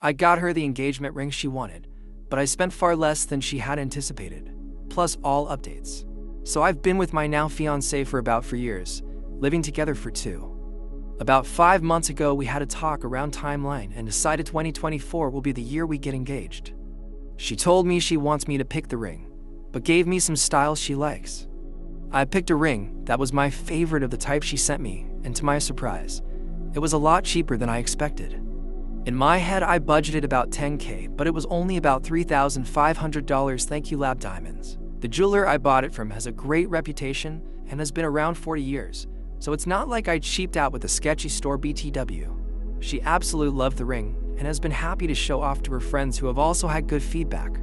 I got her the engagement ring she wanted, but I spent far less than she had anticipated, plus all updates. So I've been with my now fiancé for about 4 years, living together for 2. About 5 months ago, we had a talk around timeline and decided 2024 will be the year we get engaged. She told me she wants me to pick the ring, but gave me some styles she likes. I picked a ring that was my favorite of the type she sent me, and to my surprise, it was a lot cheaper than I expected. In my head, I budgeted about $10K, but it was only about $3,500 thank you Lab Diamonds. The jeweler I bought it from has a great reputation and has been around 40 years, so it's not like I cheaped out with a sketchy store BTW. She absolutely loved the ring and has been happy to show off to her friends who have also had good feedback.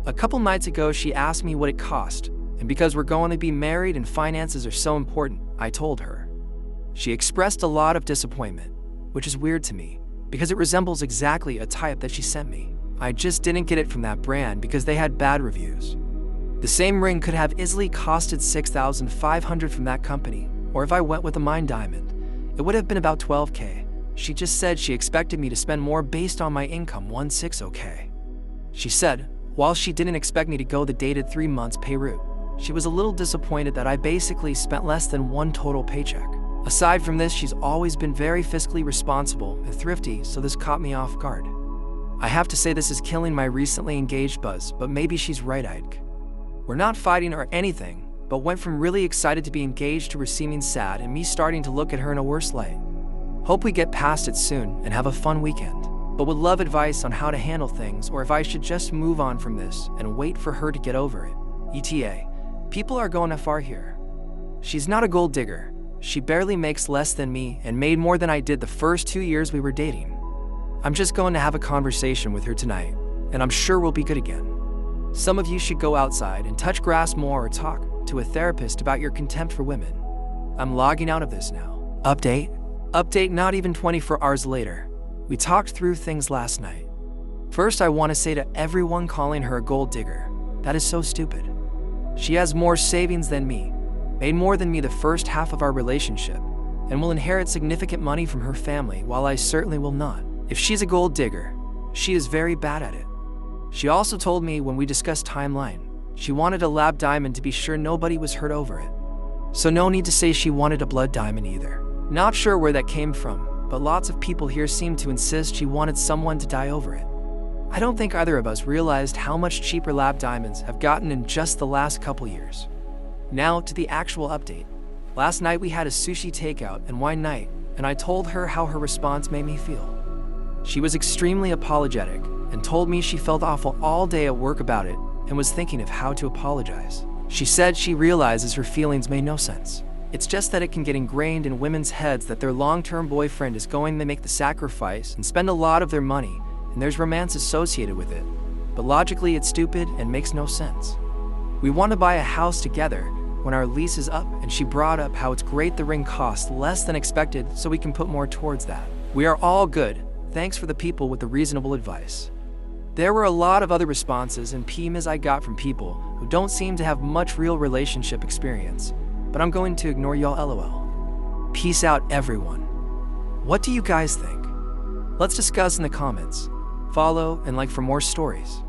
A couple nights ago, she asked me what it cost, and because we're going to be married and finances are so important, I told her. She expressed a lot of disappointment, which is weird to me, because it resembles exactly a type that she sent me. I just didn't get it from that brand because they had bad reviews. The same ring could have easily costed $6,500 from that company, or if I went with a mine diamond, it would have been about $12K. She just said she expected me to spend more based on my income, $160K. She said, while she didn't expect me to go the dated 3 months pay route, she was a little disappointed that I basically spent less than one total paycheck. Aside from this, she's always been very fiscally responsible and thrifty, so this caught me off guard. I have to say this is killing my recently engaged buzz, but maybe she's right, Ike. We're not fighting or anything, but went from really excited to be engaged to her seeming sad and me starting to look at her in a worse light. Hope we get past it soon and have a fun weekend, but would love advice on how to handle things or if I should just move on from this and wait for her to get over it. ETA, people are going far here. She's not a gold digger. She barely makes less than me and made more than I did the first 2 years we were dating. I'm just going to have a conversation with her tonight, and I'm sure we'll be good again. Some of you should go outside and touch grass more or talk to a therapist about your contempt for women. I'm logging out of this now. Update not even 24 hours later. We talked through things last night. First, I want to say to everyone calling her a gold digger, that is so stupid. She has more savings than me, made more than me the first half of our relationship, and will inherit significant money from her family while I certainly will not. If she's a gold digger, she is very bad at it. She also told me when we discussed timeline, she wanted a lab diamond to be sure nobody was hurt over it. So no need to say she wanted a blood diamond either. Not sure where that came from, but lots of people here seem to insist she wanted someone to die over it. I don't think either of us realized how much cheaper lab diamonds have gotten in just the last couple years. Now to the actual update. Last night we had a sushi takeout and wine night, and I told her how her response made me feel. She was extremely apologetic and told me she felt awful all day at work about it and was thinking of how to apologize. She said she realizes her feelings made no sense. It's just that it can get ingrained in women's heads that their long-term boyfriend is going to make the sacrifice and spend a lot of their money, and there's romance associated with it. But logically, it's stupid and makes no sense. We want to buy a house together when our lease is up, and she brought up how it's great the ring costs less than expected so we can put more towards that. We are all good. Thanks for the people with the reasonable advice. There were a lot of other responses and PMs I got from people who don't seem to have much real relationship experience, but I'm going to ignore y'all LOL. Peace out, everyone. What do you guys think? Let's discuss in the comments. Follow and like for more stories.